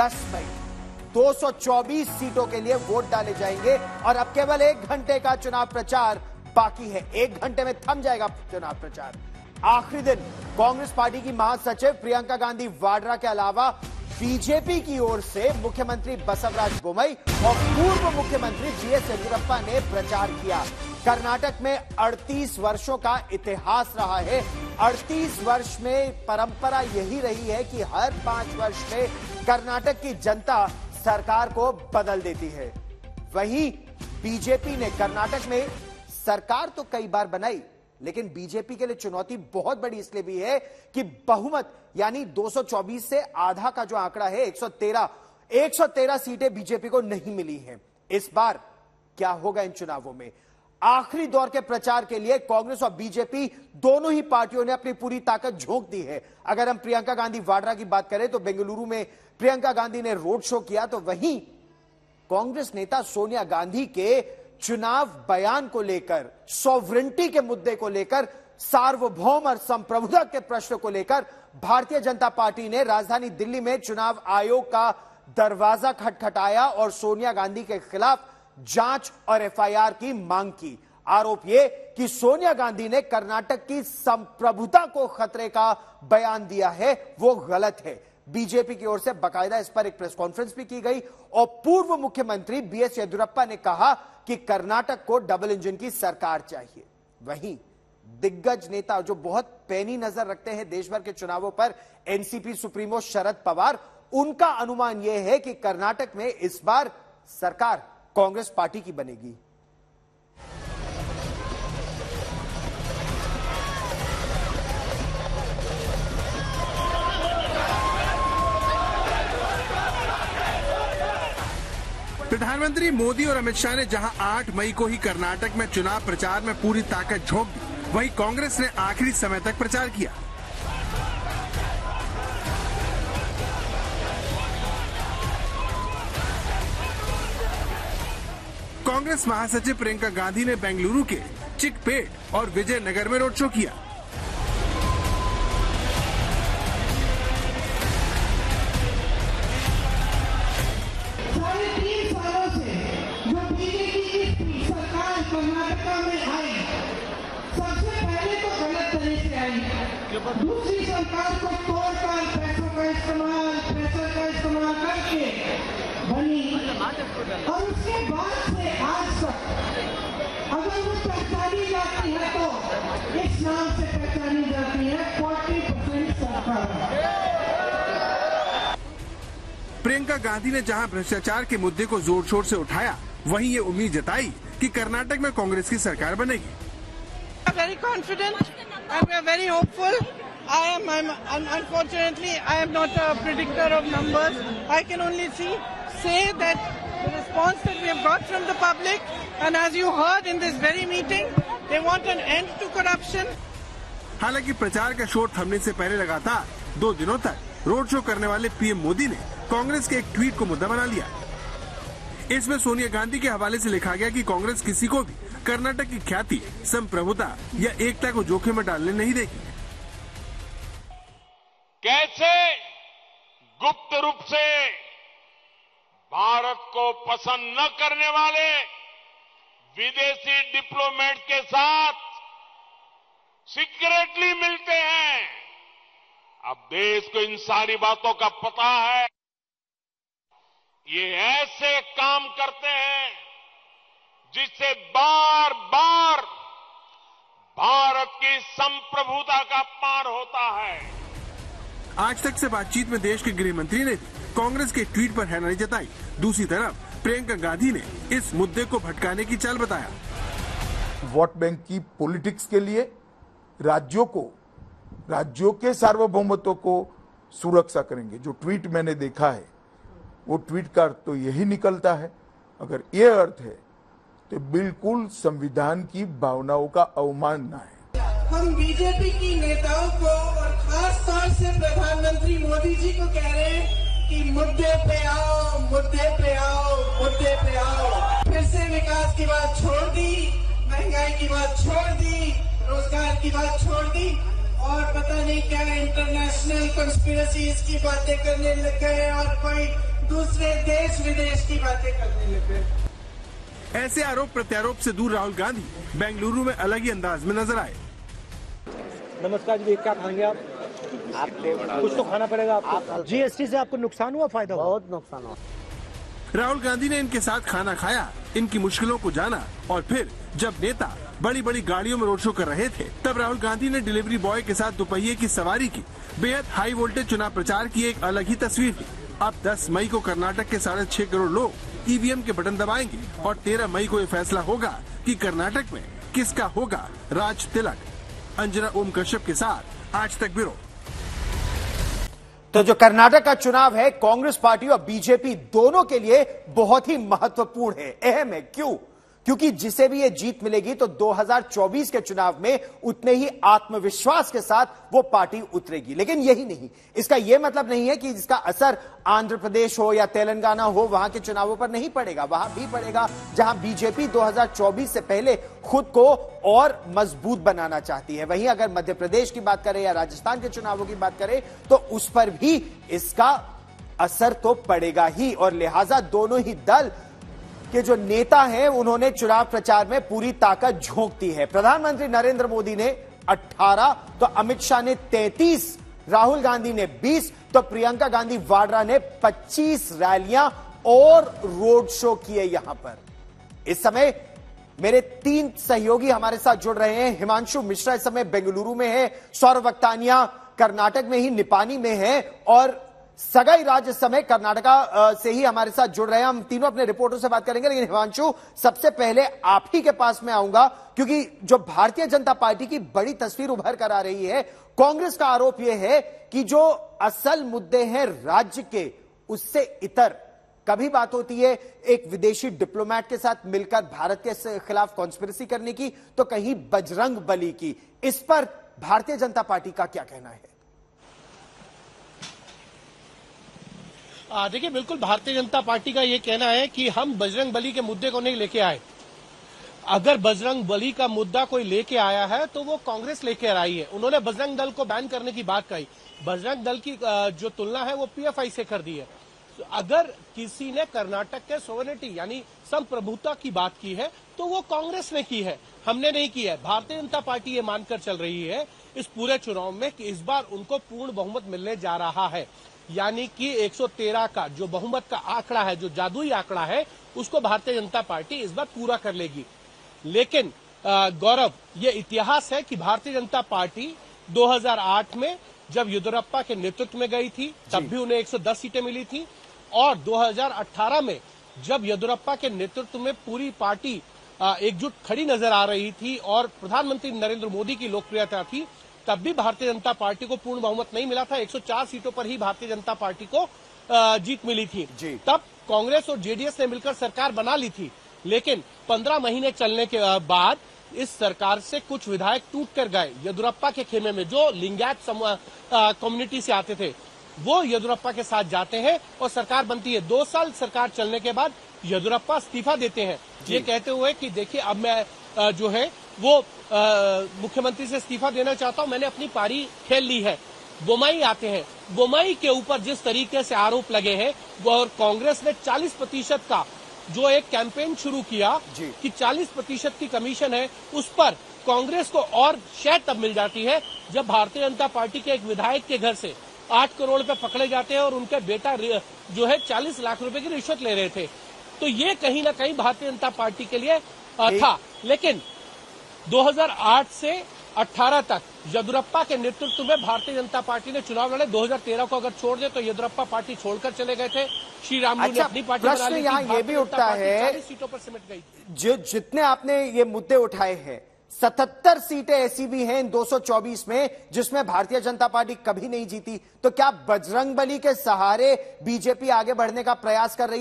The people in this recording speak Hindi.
10 मई 224 सीटों के लिए वोट डाले जाएंगे और अब केवल 1 घंटे का चुनाव प्रचार बाकी है। 1 घंटे में थम जाएगा चुनाव प्रचार। आखिरी दिन कांग्रेस पार्टी की महासचिव प्रियंका गांधी वाड्रा के अलावा बीजेपी की ओर से मुख्यमंत्री बसवराज बोम्मई और पूर्व मुख्यमंत्री जीएस येदियुरप्पा ने प्रचार किया। कर्नाटक में 38 वर्षों का इतिहास रहा है। 38 वर्ष में परंपरा यही रही है कि हर 5 वर्ष में कर्नाटक की जनता सरकार को बदल देती है। वहीं बीजेपी ने कर्नाटक में सरकार तो कई बार बनाई, लेकिन बीजेपी के लिए चुनौती बहुत बड़ी इसलिए भी है कि बहुमत यानी 224 से आधा का जो आंकड़ा है 113 सीटें बीजेपी को नहीं मिली हैं। इस बार क्या होगा इन चुनावों में? आखिरी दौर के प्रचार के लिए कांग्रेस और बीजेपी दोनों ही पार्टियों ने अपनी पूरी ताकत झोंक दी है। अगर हम प्रियंका गांधी वाड्रा की बात करें तो बेंगलुरु में प्रियंका गांधी ने रोड शो किया, तो वहीं कांग्रेस नेता सोनिया गांधी के चुनाव बयान को लेकर, सॉवरेंटी के मुद्दे को लेकर, सार्वभौम और संप्रभुता के प्रश्न को लेकर भारतीय जनता पार्टी ने राजधानी दिल्ली में चुनाव आयोग का दरवाजा खटखटाया और सोनिया गांधी के खिलाफ जांच और एफआईआर की मांग की। आरोप यह कि सोनिया गांधी ने कर्नाटक की संप्रभुता को खतरे का बयान दिया है, वो गलत है। बीजेपी की ओर से बाकायदा इस पर एक प्रेस कॉन्फ्रेंस भी की गई और पूर्व मुख्यमंत्री बीएस येदियुरप्पा ने कहा कि कर्नाटक को डबल इंजन की सरकार चाहिए। वहीं दिग्गज नेता जो बहुत पैनी नजर रखते हैं देश भर के चुनावों पर, एनसीपी सुप्रीमो शरद पवार, उनका अनुमान यह है कि कर्नाटक में इस बार सरकार कांग्रेस पार्टी की बनेगी। प्रधानमंत्री मोदी और अमित शाह ने जहां 8 मई को ही कर्नाटक में चुनाव प्रचार में पूरी ताकत झोंक दी, वहीं कांग्रेस ने आखिरी समय तक प्रचार किया। कांग्रेस महासचिव प्रियंका गांधी ने बेंगलुरु के चिकपेट और विजयनगर में रोड शो किया। दूसरी सरकार को तोड़कर पैसों का इस्तेमाल करके बनी और उसके बाद से आज तक अगर वो पहचानी जाती है तो इस नाम से पहचानी जाती है 40% सरकार। प्रियंका गांधी ने जहां भ्रष्टाचार के मुद्दे को जोर शोर से उठाया, वहीं ये उम्मीद जताई कि कर्नाटक में कांग्रेस की सरकार बनेगी। Very confident. I'm very hopeful. Unfortunately, I am not a predictor of numbers. I can only say that the response that we have got from the public, and as you heard in this very meeting, they want an end to corruption. हालांकि प्रचार का शोर थमने से पहले लगातार 2 दिनों तक रोड शो करने वाले पीएम मोदी ने कांग्रेस के एक ट्वीट को मुद्दा बना लिया। इसमें सोनिया गांधी के हवाले से लिखा गया कि कांग्रेस किसी को भी कर्नाटक की ख्याति, संप्रभुता या एकता को जोखिम में डालने नहीं देगी। कैसे गुप्त रूप से भारत को पसंद न करने वाले विदेशी डिप्लोमेट के साथ सीक्रेटली मिलते हैं। अब देश को इन सारी बातों का पता है। ये ऐसे काम करते हैं जिससे बार बार भारत की संप्रभुता का अपमान होता है। आज तक से बातचीत में देश के गृह मंत्री ने कांग्रेस के ट्वीट पर हैरानी जताई। दूसरी तरफ प्रियंका गांधी ने इस मुद्दे को भटकाने की चाल बताया। वोट बैंक की पॉलिटिक्स के लिए राज्यों के सार्वभौमत्व को सुरक्षा करेंगे। जो ट्वीट मैंने देखा है वो ट्वीट का अर्थ तो यही निकलता है। अगर ये अर्थ है तो बिल्कुल संविधान की भावनाओं का अवमानना है। हम बीजेपी की नेताओं को और खास तौर से प्रधानमंत्री मोदी जी को कह रहे हैं कि मुद्दे पे आओ, मुद्दे पे आओ, मुद्दे पे आओ। फिर से विकास की बात छोड़ दी, महंगाई की बात छोड़ दी, रोजगार की बात छोड़ दी और पता नहीं क्या इंटरनेशनल कंस्पिरेसीज की बातें करने लग गए और कोई दूसरे देश विदेश की बातें करने लगे। ऐसे आरोप प्रत्यारोप से दूर राहुल गांधी बेंगलुरु में अलग ही अंदाज में नजर आए। नमस्कार जी, क्या खाएंगे आप? कुछ तो खाना पड़ेगा आपको। जीएसटी से आपको नुकसान हुआ, फायदा हुआ? बहुत नुकसान हुआ। राहुल गांधी ने इनके साथ खाना खाया, इनकी मुश्किलों को जाना और फिर जब नेता बड़ी बड़ी गाड़ियों में रोड शो कर रहे थे तब राहुल गांधी ने डिलीवरी बॉय के साथ दोपहिए की सवारी की बेहद हाई वोल्टेज चुनाव प्रचार की एक अलग ही तस्वीर थी। अब 10 मई को कर्नाटक के 6.5 करोड़ लोग ईवीएम के बटन दबाएंगे और 13 मई को ये फैसला होगा कि कर्नाटक में किसका होगा राज तिलक। अंजना ओम कश्यप के साथ आज तक ब्यूरो। तो जो कर्नाटक का चुनाव है कांग्रेस पार्टी और बीजेपी दोनों के लिए बहुत ही महत्वपूर्ण है, अहम है। क्यों? क्योंकि जिसे भी ये जीत मिलेगी तो 2024 के चुनाव में उतने ही आत्मविश्वास के साथ वो पार्टी उतरेगी। लेकिन यही नहीं, इसका यह मतलब नहीं है कि इसका असर आंध्र प्रदेश हो या तेलंगाना हो वहां के चुनावों पर नहीं पड़ेगा। वहां भी पड़ेगा जहां बीजेपी 2024 से पहले खुद को और मजबूत बनाना चाहती है। वहीं अगर मध्य प्रदेश की बात करें या राजस्थान के चुनावों की बात करें तो उस पर भी इसका असर तो पड़ेगा ही। और लिहाजा दोनों ही दल के जो नेता हैं उन्होंने चुनाव प्रचार में पूरी ताकत झोंक दी है। प्रधानमंत्री नरेंद्र मोदी ने 18 तो अमित शाह ने 33, राहुल गांधी ने 20 तो प्रियंका गांधी वाड्रा ने 25 रैलियां और रोड शो किए। यहां पर इस समय मेरे 3 सहयोगी हमारे साथ जुड़ रहे हैं। हिमांशु मिश्रा इस समय बेंगलुरु में है, सौरभ वक्तानिया कर्नाटक में ही निपानी में है और सगाई राज इस समय कर्नाटका से ही हमारे साथ जुड़ रहे हैं। हम तीनों अपने रिपोर्टरों से बात करेंगे, लेकिन हिमांशु सबसे पहले आप ही के पास में आऊंगा क्योंकि जो भारतीय जनता पार्टी की बड़ी तस्वीर उभर कर आ रही है, कांग्रेस का आरोप यह है कि जो असल मुद्दे हैं राज्य के उससे इतर कभी बात होती है एक विदेशी डिप्लोमेट के साथ मिलकर भारत के खिलाफ कॉन्स्पिरेसी करने की तो कहीं बजरंग बली की। इस पर भारतीय जनता पार्टी का क्या कहना है? देखिए, बिल्कुल भारतीय जनता पार्टी का ये कहना है कि हम बजरंग बली के मुद्दे को नहीं लेके आए। अगर बजरंग बली का मुद्दा कोई लेके आया है तो वो कांग्रेस लेके आई है। उन्होंने बजरंग दल को बैन करने की बात कही। बजरंग दल की जो तुलना है वो पीएफआई से कर दी है। अगर किसी ने कर्नाटक के सोवरेनिटी यानी संप्रभुता की बात की है तो वो कांग्रेस ने की है, हमने नहीं की है। भारतीय जनता पार्टी ये मानकर चल रही है इस पूरे चुनाव में कि इस बार उनको पूर्ण बहुमत मिलने जा रहा है, यानी कि 113 का जो बहुमत का आंकड़ा है, जो जादुई आंकड़ा है, उसको भारतीय जनता पार्टी इस बार पूरा कर लेगी। लेकिन गौरव, ये इतिहास है कि भारतीय जनता पार्टी 2008 में जब येदियुरप्पा के नेतृत्व में गई थी तब भी उन्हें 110 सीटें मिली थी और 2018 में जब येदियुरप्पा के नेतृत्व में पूरी पार्टी एकजुट खड़ी नजर आ रही थी और प्रधानमंत्री नरेंद्र मोदी की लोकप्रियता थी, तब भी भारतीय जनता पार्टी को पूर्ण बहुमत नहीं मिला था। 104 सीटों पर ही भारतीय जनता पार्टी को जीत मिली थी। तब कांग्रेस और जेडीएस ने मिलकर सरकार बना ली थी, लेकिन 15 महीने चलने के बाद इस सरकार से कुछ विधायक टूट कर गए। येदियुरप्पा के खेमे में जो लिंगायत कम्युनिटी से आते थे वो येदियुरप्पा के साथ जाते हैं और सरकार बनती है। 2 साल सरकार चलने के बाद येदियुरप्पा इस्तीफा देते हैं, ये कहते हुए कि देखिए अब मैं जो है वो मुख्यमंत्री से इस्तीफा देना चाहता हूं, मैंने अपनी पारी खेल ली है। बोमाई आते हैं, बोमाई के ऊपर जिस तरीके से आरोप लगे हैं वो, और कांग्रेस ने 40% का जो एक कैंपेन शुरू किया कि 40% की कमीशन है, उस पर कांग्रेस को और शय तब मिल जाती है जब भारतीय जनता पार्टी के एक विधायक के घर से 8 करोड़ रुपए पकड़े जाते हैं और उनके बेटा जो है 40 लाख रुपए की रिश्वत ले रहे थे। तो ये कहीं ना कहीं भारतीय जनता पार्टी के लिए था। लेकिन 2008 से 18 तक येदियुरप्पा के नेतृत्व में भारतीय जनता पार्टी ने चुनाव लड़े। 2013 को अगर छोड़ दे तो येदियुरप्पा पार्टी छोड़कर चले गए थे। श्री रामुलु ने अपनी पार्टी बना ली थी। यहाँ ये भी उठता है 40 सीटों पर सिमट गई। जो जितने आपने ये मुद्दे उठाए हैं, 77 सीटें ऐसी भी हैं इन 224 में जिसमें भारतीय जनता पार्टी कभी नहीं जीती। तो क्या बजरंग बली के सहारे बीजेपी आगे बढ़ने का प्रयास कर रही है?